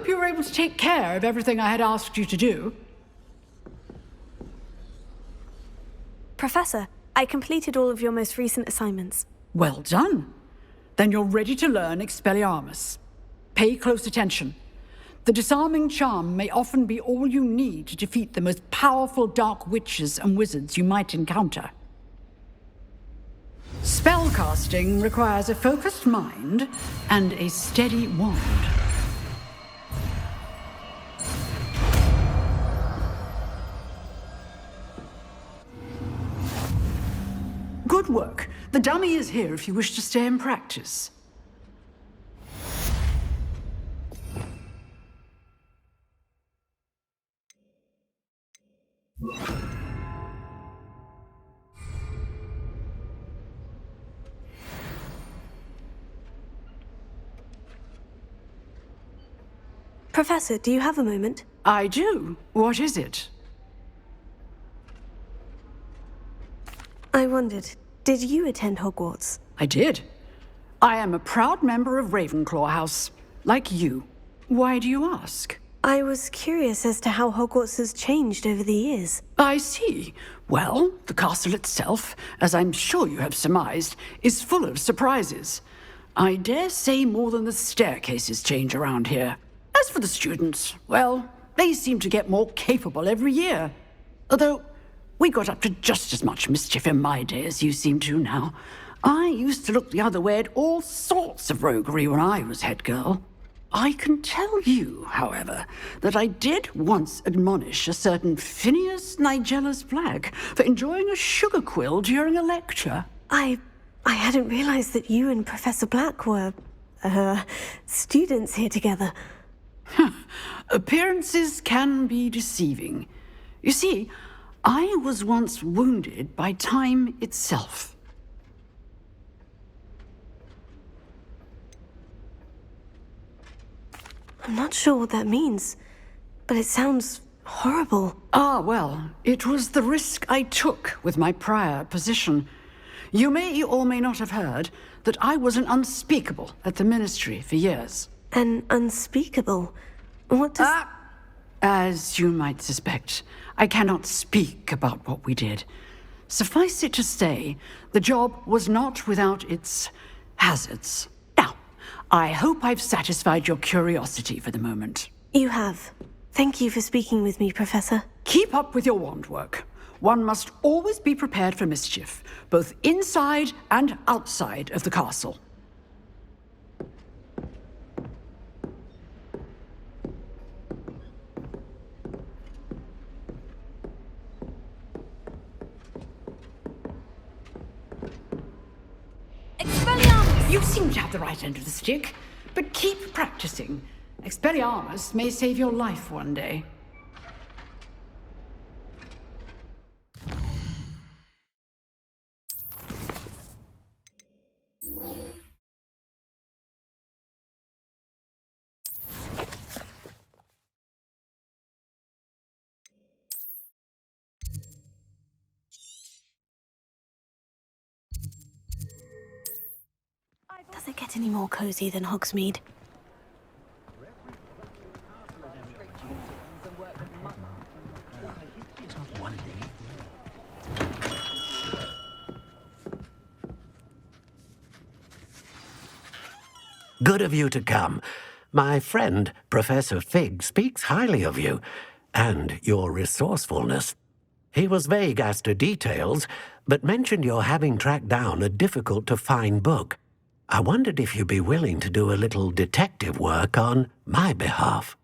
hope you were able to take care of everything I had asked you to do. Professor, I completed all of your most recent assignments. Well done. Then you're ready to learn Expelliarmus. Pay close attention. The disarming charm may often be all you need to defeat the most powerful dark witches and wizards you might encounter. Spellcasting requires a focused mind and a steady wand. Good work. The dummy is here if you wish to stay and practice. Professor, do you have a moment? I do. What is it? I wondered, did you attend Hogwarts? I did. I am a proud member of Ravenclaw House, like you. Why do you ask? I was curious as to how Hogwarts has changed over the years. I see. Well, the castle itself, as I'm sure you have surmised, is full of surprises. I dare say more than the staircases change around here. As for the students, well, they seem to get more capable every year. Although, we got up to just as much mischief in my day as you seem to now. I used to look the other way at all sorts of roguery when I was head girl. I can tell you, however, that I did once admonish a certain Phineas Nigellus Black for enjoying a sugar quill during a lecture. I hadn't realized that you and Professor Black were, students here together. Appearances can be deceiving. You see, I was once wounded by time itself. I'm not sure what that means, but it sounds horrible. Ah, well, it was the risk I took with my prior position. You may or may not have heard that I was an unspeakable at the Ministry for years. An unspeakable? What does... As you might suspect, I cannot speak about what we did. Suffice it to say, the job was not without its hazards. Now, I hope I've satisfied your curiosity for the moment. You have. Thank you for speaking with me, Professor. Keep up with your wand work. One must always be prepared for mischief, both inside and outside of the castle. You seem to have the right end of the stick, but keep practicing. Expelliarmus may save your life one day. Does it get any more cozy than Hogsmeade? Good of you to come. My friend, Professor Fig, speaks highly of you, and your resourcefulness. He was vague as to details, but mentioned your having tracked down a difficult-to-find book. I wondered if you'd be willing to do a little detective work on my behalf.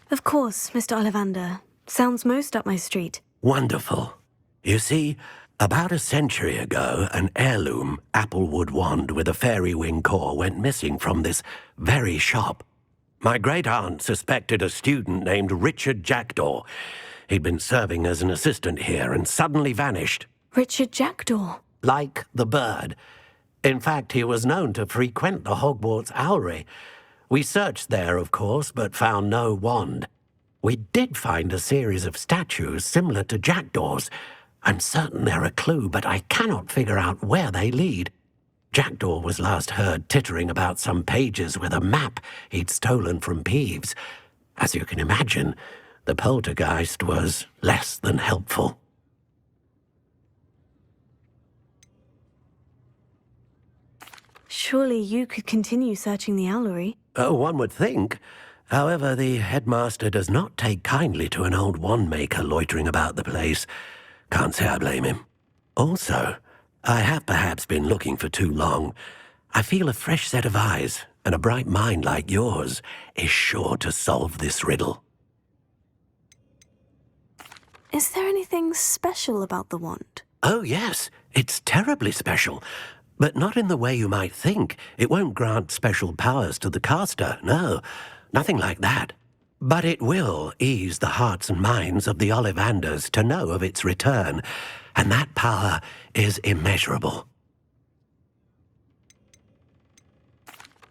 Of course, Mr. Ollivander. Sounds most up my street. Wonderful. You see, about a century ago, an heirloom applewood wand with a fairy wing core went missing from this very shop. My great-aunt suspected a student named Richard Jackdaw. He'd been serving as an assistant here and suddenly vanished. Richard Jackdaw? Like the bird. In fact, he was known to frequent the Hogwarts Owlery. We searched there, of course, but found no wand. We did find a series of statues similar to Jackdaw's. I'm certain they're a clue, but I cannot figure out where they lead. Jackdaw was last heard tittering about some pages with a map he'd stolen from Peeves. As you can imagine, the poltergeist was less than helpful. Surely you could continue searching the owlery. Oh, one would think. However, the headmaster does not take kindly to an old wandmaker loitering about the place. Can't say I blame him. Also, I have perhaps been looking for too long. I feel a fresh set of eyes, and a bright mind like yours is sure to solve this riddle. Is there anything special about the wand? Oh, yes, it's terribly special. But not in the way you might think. It won't grant special powers to the caster, no. Nothing like that. But it will ease the hearts and minds of the Ollivanders to know of its return, and that power is immeasurable.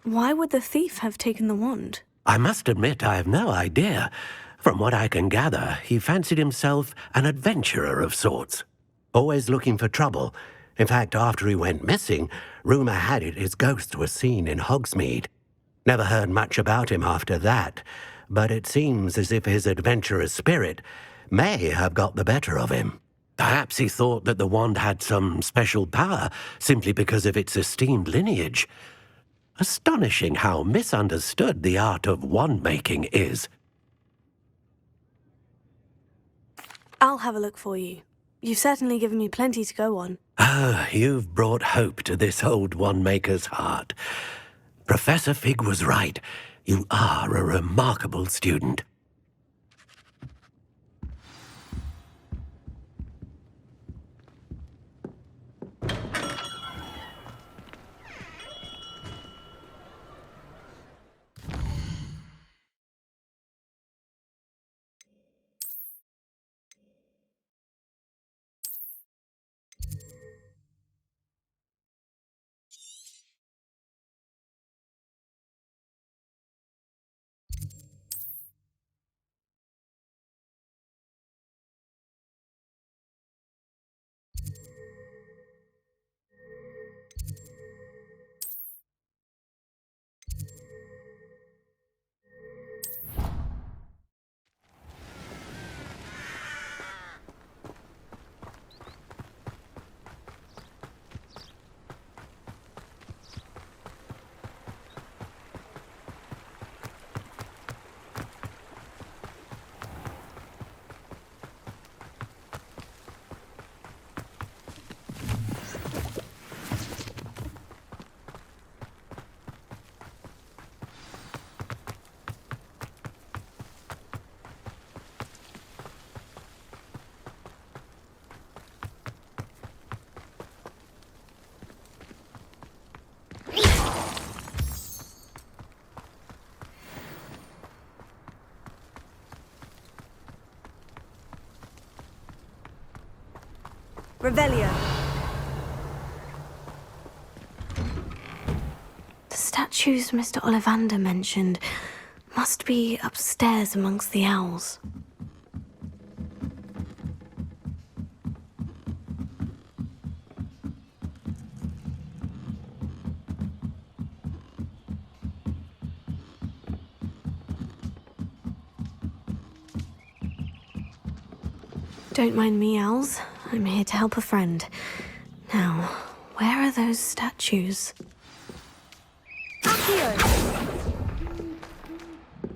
Why would the thief have taken the wand? I must admit I have no idea. From what I can gather, he fancied himself an adventurer of sorts. Always looking for trouble. In fact, after he went missing, rumour had it his ghost was seen in Hogsmeade. Never heard much about him after that, but it seems as if his adventurous spirit may have got the better of him. Perhaps he thought that the wand had some special power simply because of its esteemed lineage. Astonishing how misunderstood the art of wand-making is. I'll have a look for you. You've certainly given me plenty to go on. Ah, you've brought hope to this old wand-maker's heart. Professor Fig was right. You are a remarkable student. Revelio. The statues Mr. Ollivander mentioned must be upstairs amongst the owls. Don't mind me, owls. I'm here to help a friend. Now, where are those statues? Accio!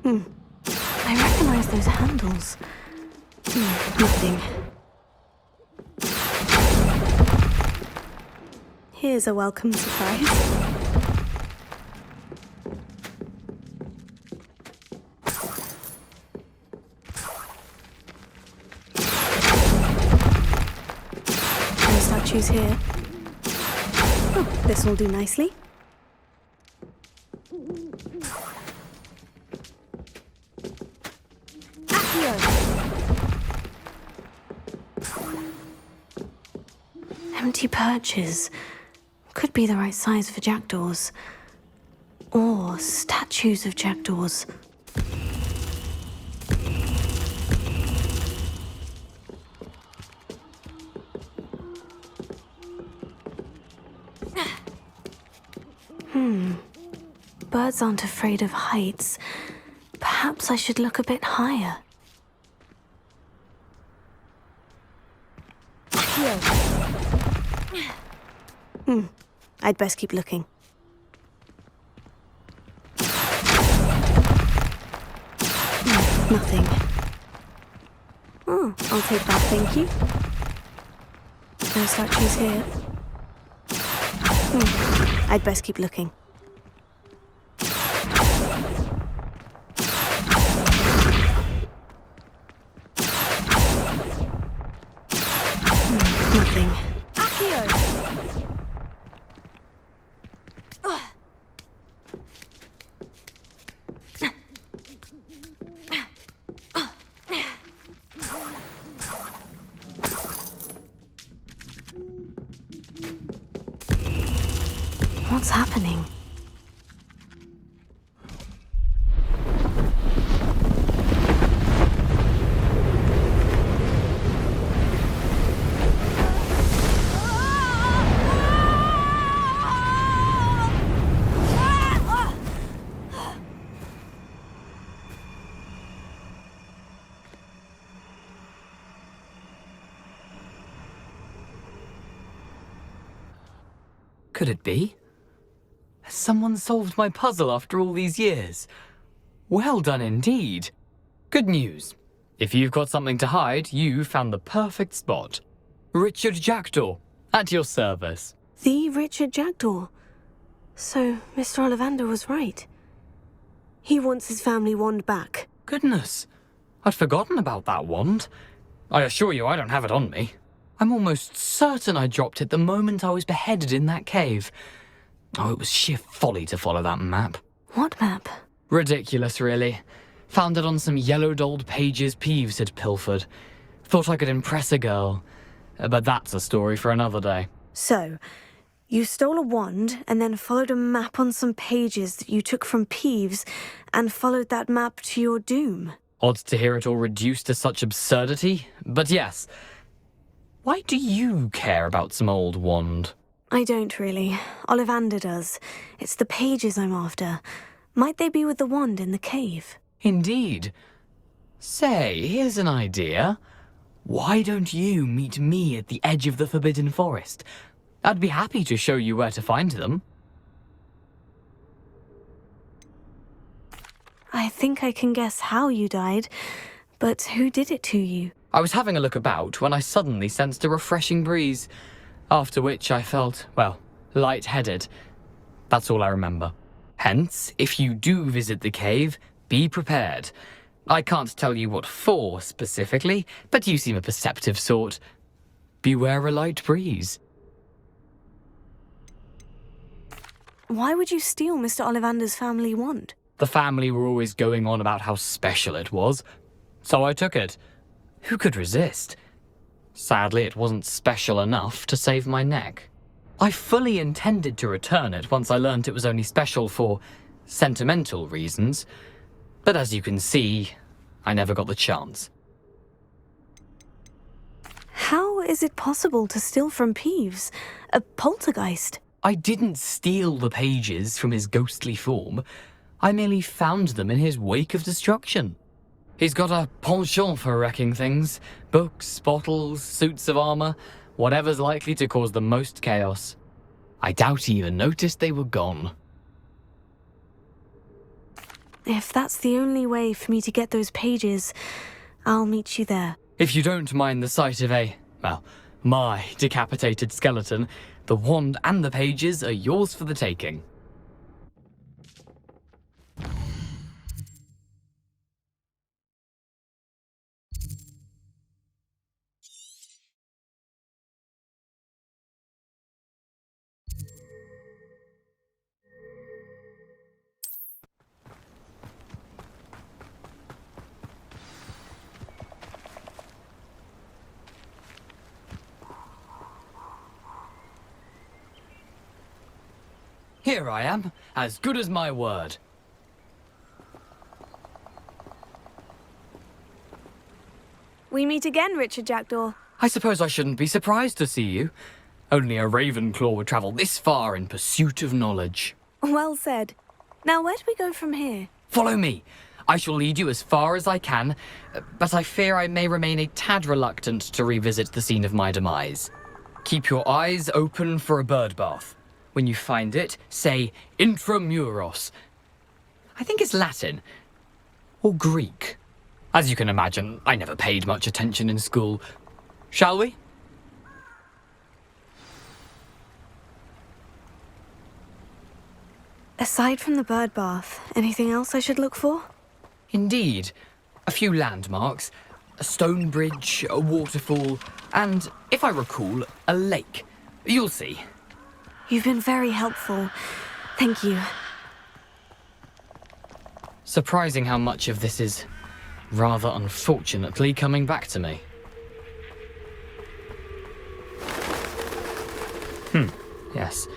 I recognize those handles. Nothing. Here's a welcome surprise. Statues here. Oh, this will do nicely. Accio! Empty perches. Could be the right size for jackdaws. Or statues of jackdaws. birds aren't afraid of heights, perhaps I should look a bit higher. I'd best keep looking. Nothing. Oh, I'll take that, thank you. No statues here. I'd best keep looking. Nothing. What's happening? Could it be? Has someone solved my puzzle after all these years? Well done indeed. Good news. If you've got something to hide, you found the perfect spot. Richard Jackdaw, at your service. The Richard Jackdaw. So, Mr. Ollivander was right. He wants his family wand back. Goodness, I'd forgotten about that wand. I assure you I don't have it on me. I'm almost certain I dropped it the moment I was beheaded in that cave. Oh, it was sheer folly to follow that map. What map? Ridiculous, really. Found it on some yellowed old pages Peeves had pilfered. Thought I could impress a girl. But that's a story for another day. So, you stole a wand and then followed a map on some pages that you took from Peeves and followed that map to your doom. Odd to hear it all reduced to such absurdity, but yes. Why do you care about some old wand? I don't really. Ollivander does. It's the pages I'm after. Might they be with the wand in the cave? Indeed. Say, here's an idea. Why don't you meet me at the edge of the Forbidden Forest? I'd be happy to show you where to find them. I think I can guess how you died, but who did it to you? I was having a look about when I suddenly sensed a refreshing breeze, after which I felt, well, lightheaded. That's all I remember. Hence, if you do visit the cave, be prepared. I can't tell you what for specifically, but you seem a perceptive sort. Beware a light breeze. Why would you steal Mr. Ollivander's family wand? The family were always going on about how special it was, so I took it. Who could resist? Sadly, it wasn't special enough to save my neck. I fully intended to return it once I learned it was only special for sentimental reasons, but as you can see, I never got the chance. How is it possible to steal from Peeves? A poltergeist? I didn't steal the pages from his ghostly form. I merely found them in his wake of destruction. He's got a penchant for wrecking things. Books, bottles, suits of armor, whatever's likely to cause the most chaos. I doubt he even noticed they were gone. If that's the only way for me to get those pages, I'll meet you there. If you don't mind the sight of my decapitated skeleton, the wand and the pages are yours for the taking. Here I am, as good as my word. We meet again, Richard Jackdaw. I suppose I shouldn't be surprised to see you. Only a Ravenclaw would travel this far in pursuit of knowledge. Well said. Now, where do we go from here? Follow me. I shall lead you as far as I can, but I fear I may remain a tad reluctant to revisit the scene of my demise. Keep your eyes open for a bird bath. When you find it, say intramuros. I think it's Latin. Or Greek. As you can imagine, I never paid much attention in school. Shall we? Aside from the bird bath, anything else I should look for? Indeed. A few landmarks, a stone bridge, a waterfall, and, if I recall, a lake. You'll see. You've been very helpful. Thank you. Surprising how much of this is, rather unfortunately, coming back to me. Yes.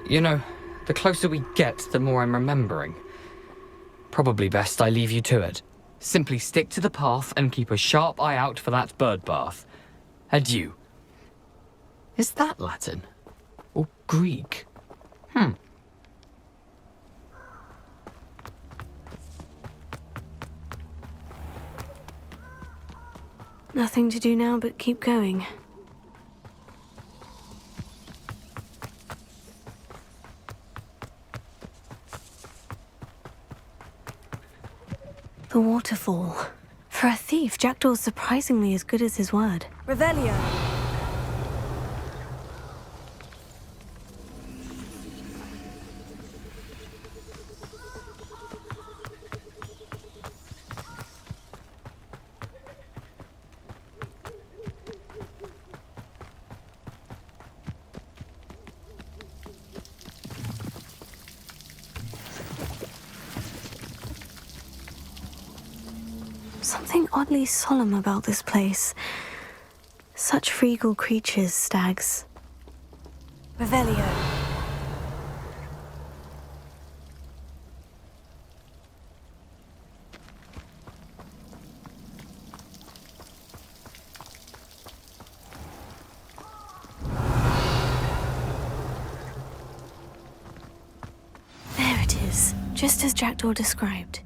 You know, the closer we get, the more I'm remembering. Probably best I leave you to it. Simply stick to the path and keep a sharp eye out for that bird bath. Adieu. Is that Latin? Or Greek? Nothing to do now but keep going. The waterfall. For a thief, Jackdaw's surprisingly as good as his word. Revelio! Something oddly solemn about this place. Such regal creatures, stags. Revelio. There it is, just as Jackdaw described.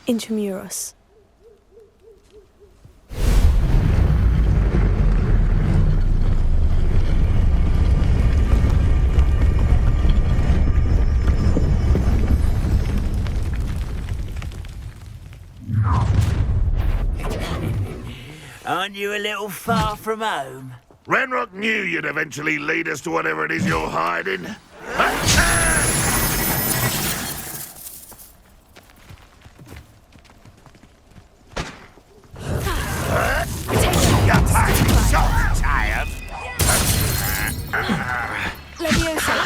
Intramuros. Aren't you a little far from home? Ranrock knew you'd eventually lead us to whatever it is you're hiding. Tired. Leviosa.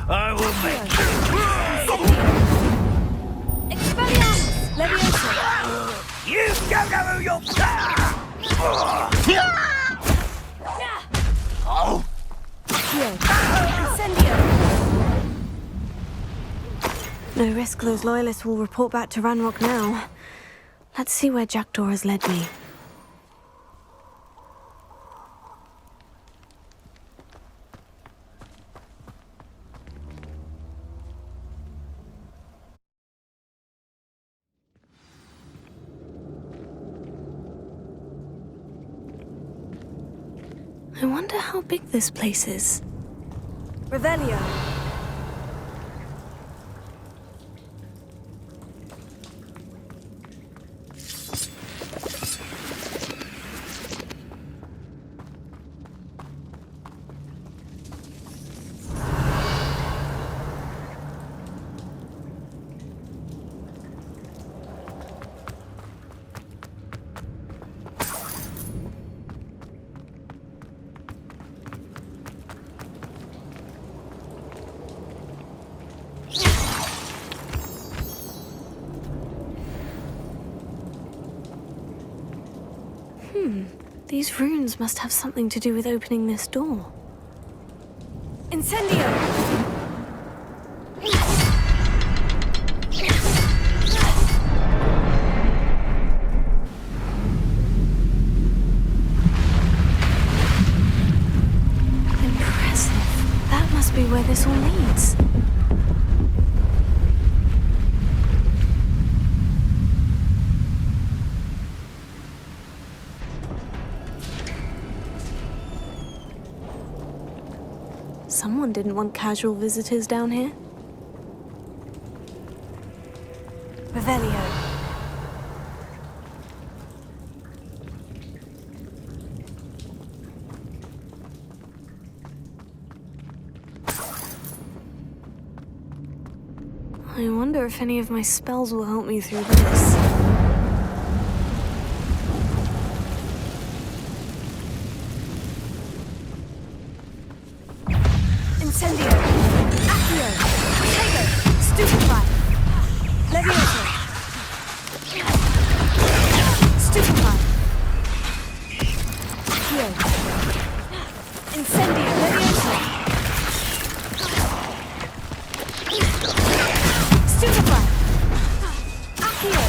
I will make Expelliarmus! Leviosa! you don't know who you're... Incendio! No risk those loyalists will report back to Ranrock now. Let's see where Jackdaw has led me. I wonder how big this place is. Revelio. These runes must have something to do with opening this door. Incendio! Impressive. That must be where this all leads. Someone didn't want casual visitors down here. Revelio. I wonder if any of my spells will help me through this. Incendio! Accio! Tego! Stupefy! Levioso! Stupefy! Accio! Incendio! Levioso! Stupefy! Accio!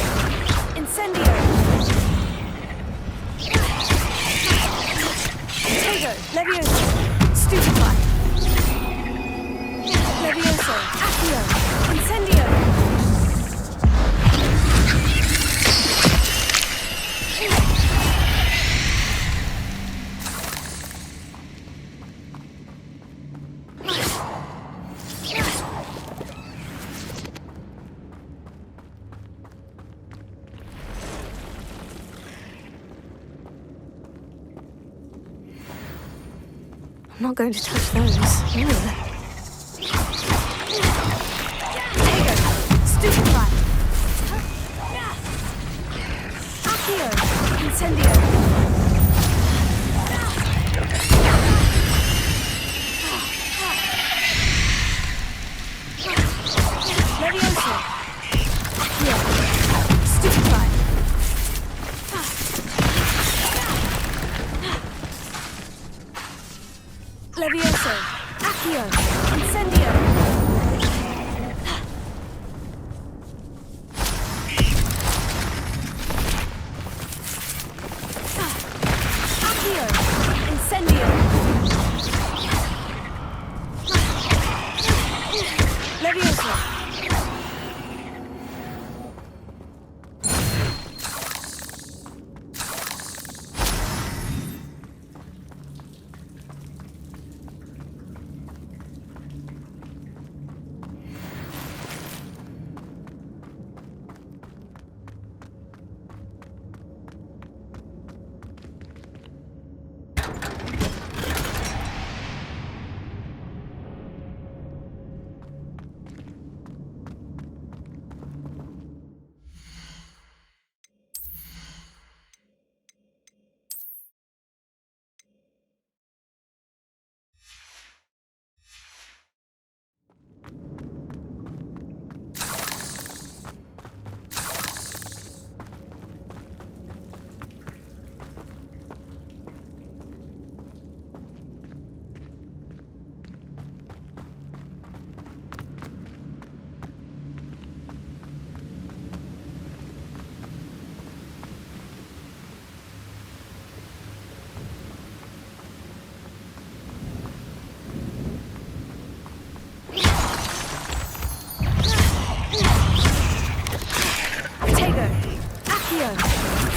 Incendio! Tego! Levioso! Stupefy! Levioso, Accio, Incendio! I'm not going to touch those. Ew. Stupefy! Accio! Incendio! Levioso! Accio! Stupefy! Levioso! Accio! Incendio! Incendio! Levioso!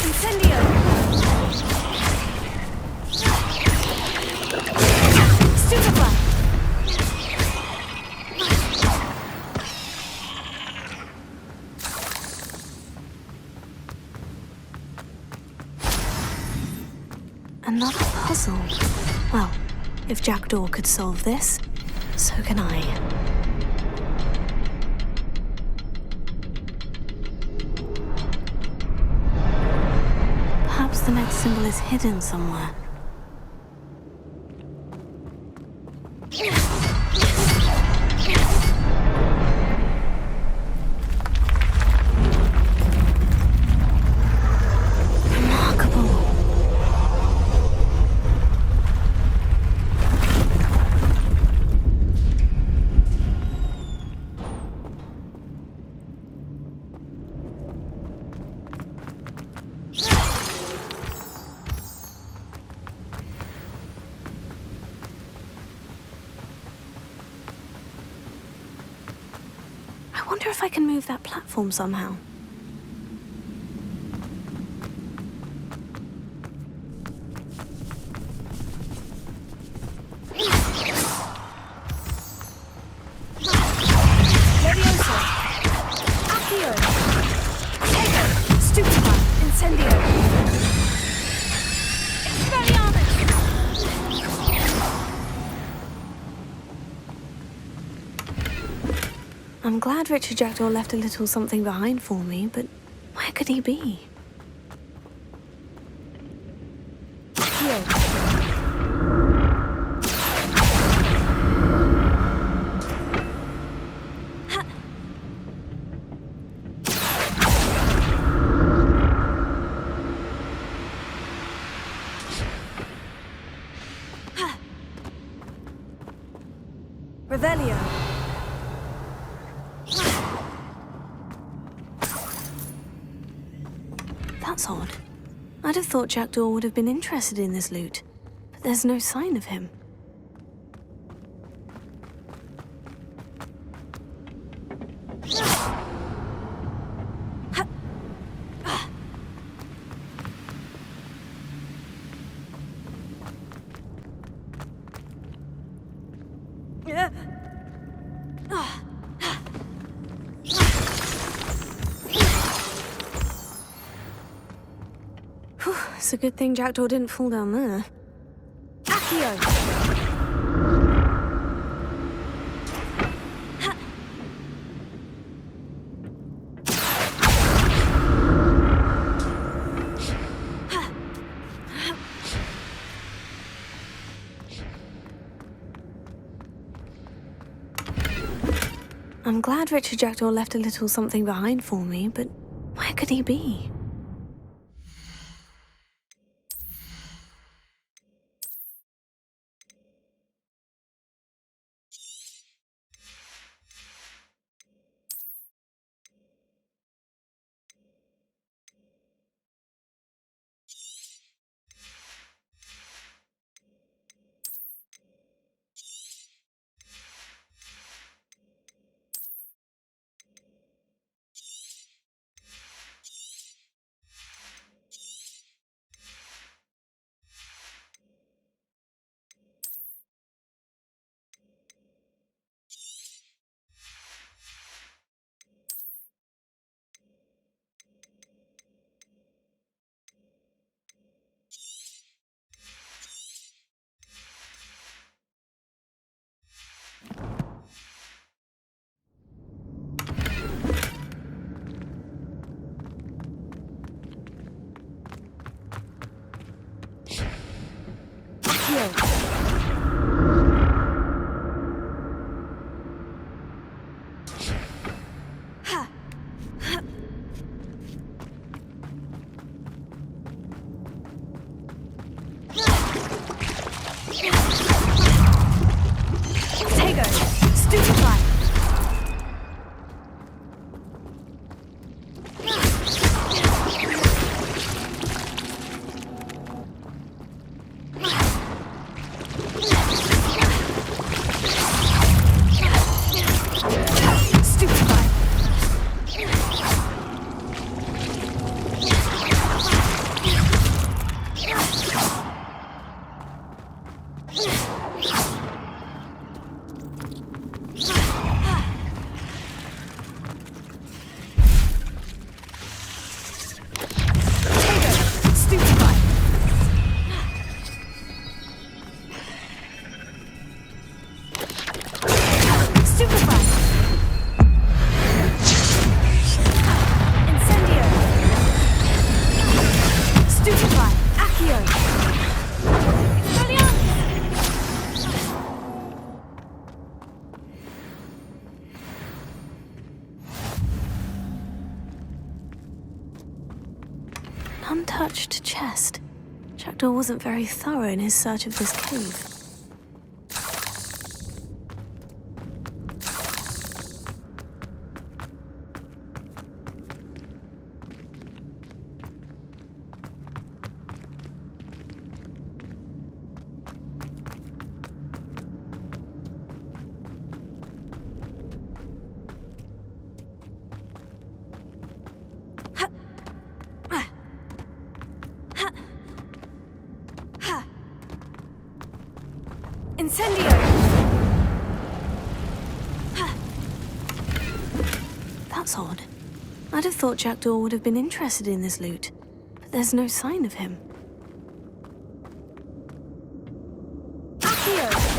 Incendio! Stupefy! Another puzzle. Well, if Jackdaw could solve this, so can I. Perhaps the next symbol is hidden somewhere. Remarkable. wonder if I can move that platform somehow. Levioso! Accio! Tego! Stupefy! Incendio! Expelliarmus! I'm glad Richard Jackdaw left a little something behind for me, but where could he be? Accio! Revelio! That's odd. I'd have thought Jackdaw would have been interested in this loot, but there's no sign of him. Whew, it's a good thing Jackdaw didn't fall down there. Accio! I'm glad Richard Jackdaw left a little something behind for me, but where could he be? Tego! Stupefy! Untouched chest. Jackdaw wasn't very thorough in his search of this cave. Incendio! That's odd. I'd have thought Jackdaw would have been interested in this loot, but there's no sign of him. Accio!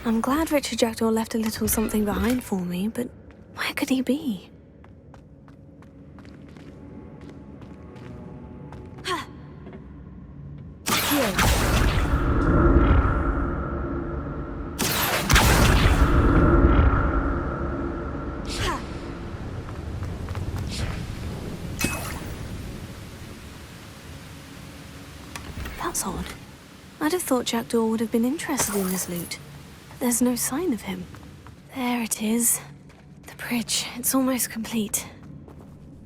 I'm glad Richard Jackdaw left a little something behind for me, but where could he be? That's odd. I'd have thought Jackdaw would have been interested in this loot. There's no sign of him. There it is. The bridge. It's almost complete.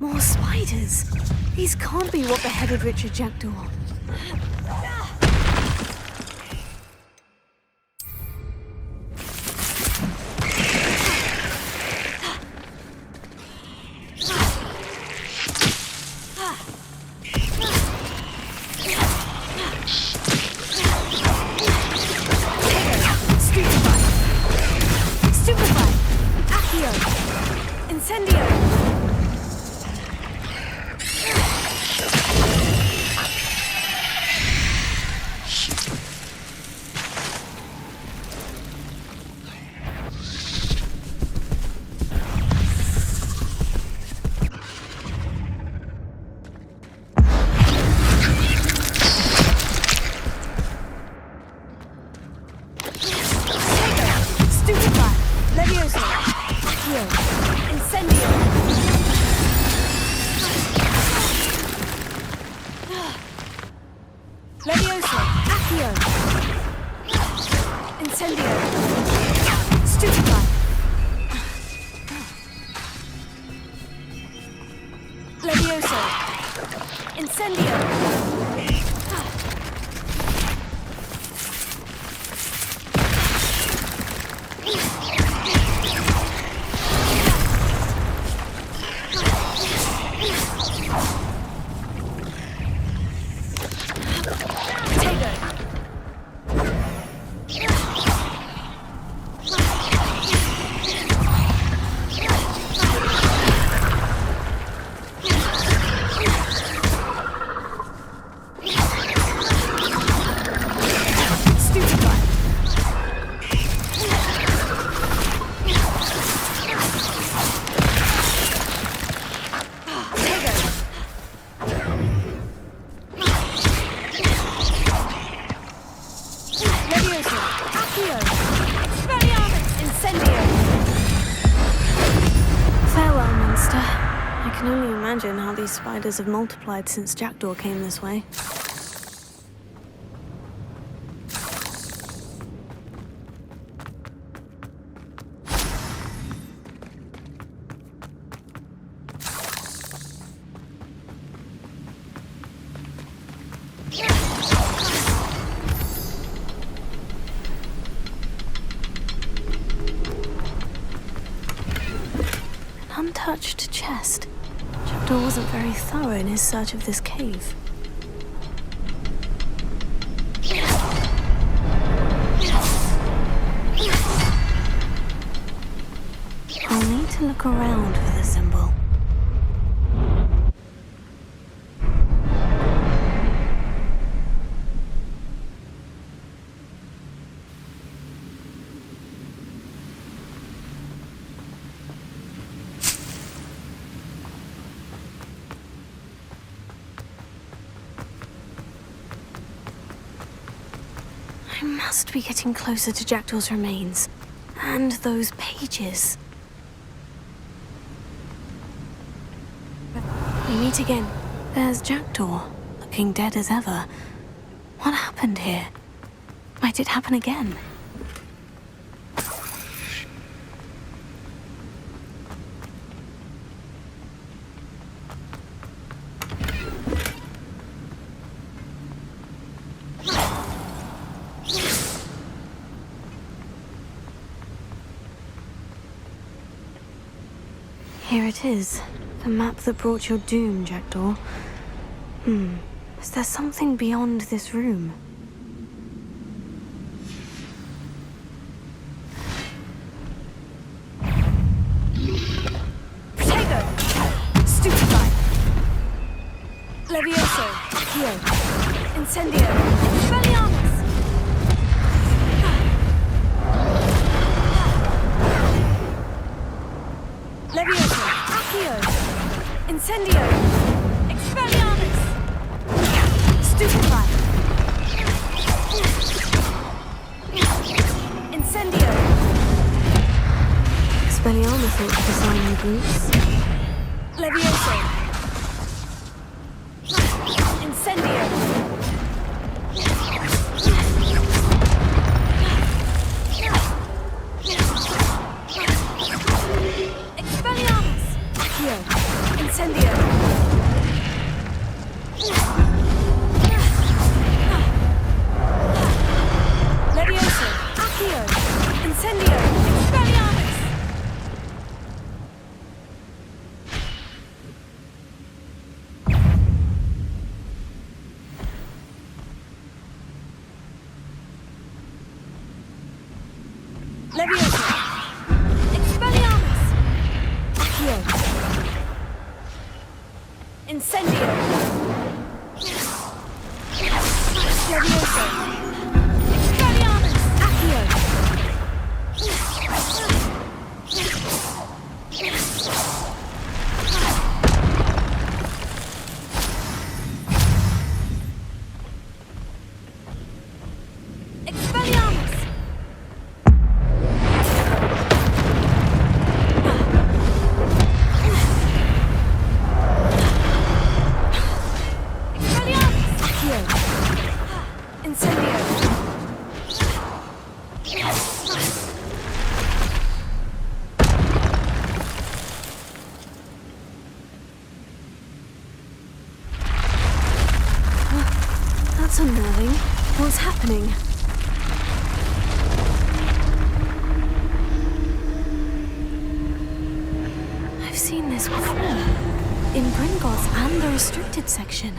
More spiders. These can't be what beheaded Richard Jackdaw. These spiders have multiplied since Jackdaw came this way. An untouched chest. Jackdaw wasn't very thorough in his search of this cave. I'll need to look around for the symbol. I must be getting closer to Jackdaw's remains. And those pages. We meet again. There's Jackdaw, looking dead as ever. What happened here? Might it happen again? Here it is. The map that brought your doom, Jackdaw. Is there something beyond this room? Protego! Stupefy! Levioso! Accio! Incendio! Expelliarmus! Levioso! Accio! Incendio! Expelliarmus! Stupefy! Incendio! Expelliarmus ought to design the groups. Levioso! Incendio! Expelliarmus! Accio! Incendio! Levioso! Accio! Incendio! Expelliarmus! Levioso! Expelliarmus! Accio! Incendio! Levioso! Expelliarmus! Accio! Expelliarmus! Expelliarmus! Accio! Incendio! That's unnerving. What's happening? I've seen this before. In Gringotts and the restricted section.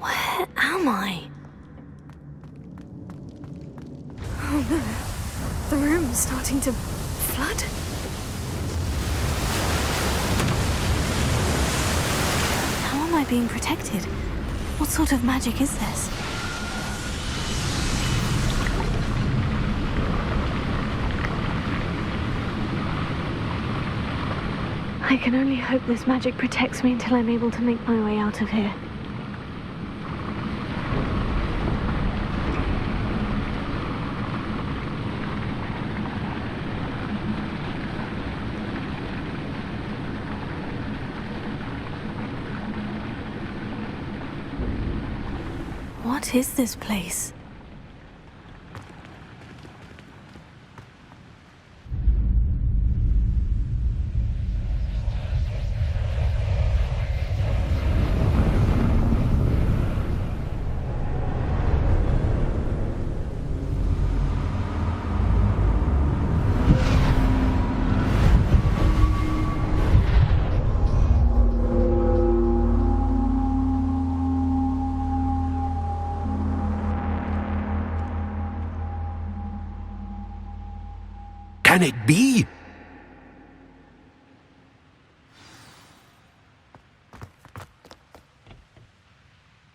Where am I? Oh no. The room's starting to flood. How am I being protected? What sort of magic is this? I can only hope this magic protects me until I'm able to make my way out of here. What is this place? can it be?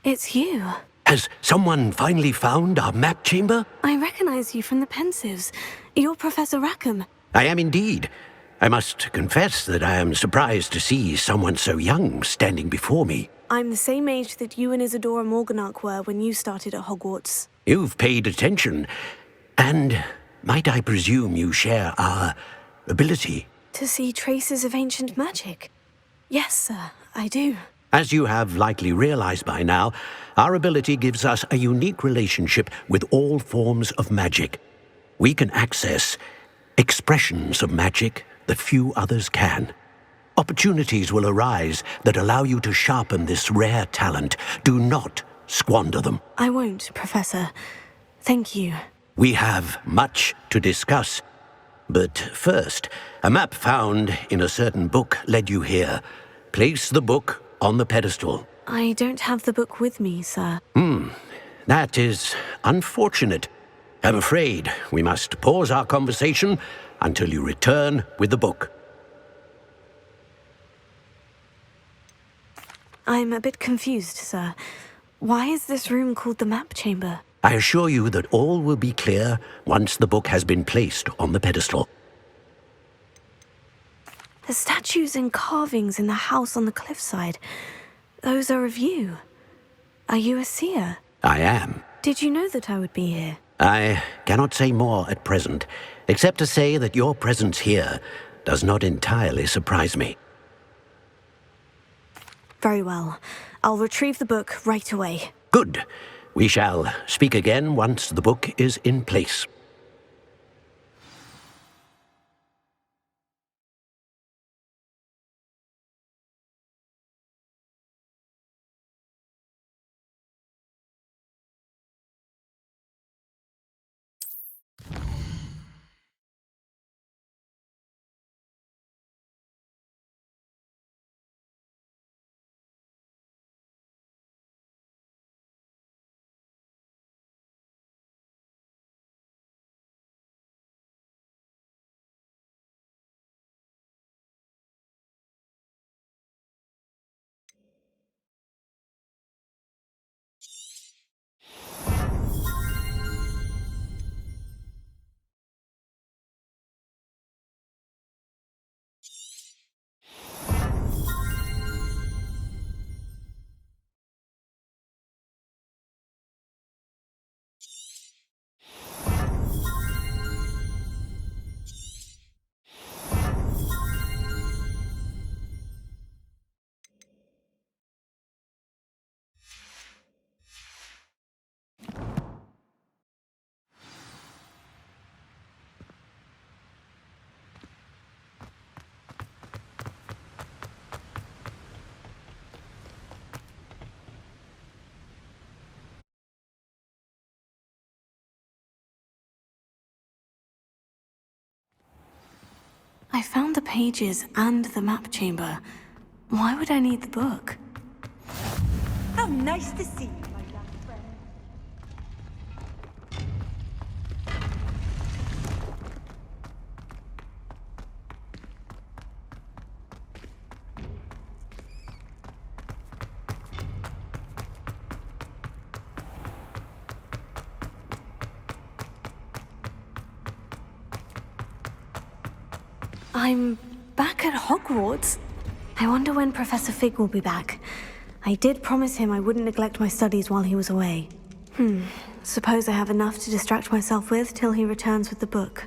It's you. Has someone finally found our map chamber? I recognize you from the Pensives. You're Professor Rackham. I am indeed. I must confess that I am surprised to see someone so young standing before me. I'm the same age that you and Isadora Morganach were when you started at Hogwarts. You've paid attention. And might I presume you share our ability? To see traces of ancient magic? Yes, sir, I do. As you have likely realized by now, our ability gives us a unique relationship with all forms of magic. We can access expressions of magic that few others can. Opportunities will arise that allow you to sharpen this rare talent. Do not squander them. I won't, Professor. Thank you. We have much to discuss. But first, a map found in a certain book led you here. Place the book on the pedestal. I don't have the book with me, sir. That is unfortunate. I'm afraid we must pause our conversation until you return with the book. I'm a bit confused, sir. Why is this room called the map chamber? I assure you that all will be clear once the book has been placed on the pedestal. The statues and carvings in the house on the cliffside, those are of you. Are you a seer? I am. Did you know that I would be here? I cannot say more at present, except to say that your presence here does not entirely surprise me. Very well. I'll retrieve the book right away. Good. We shall speak again once the book is in place. I found the pages and the map chamber. Why would I need the book? How nice to see you, my young friend. I'm back at Hogwarts. I wonder when Professor Fig will be back. I did promise him I wouldn't neglect my studies while he was away. Suppose I have enough to distract myself with till he returns with the book.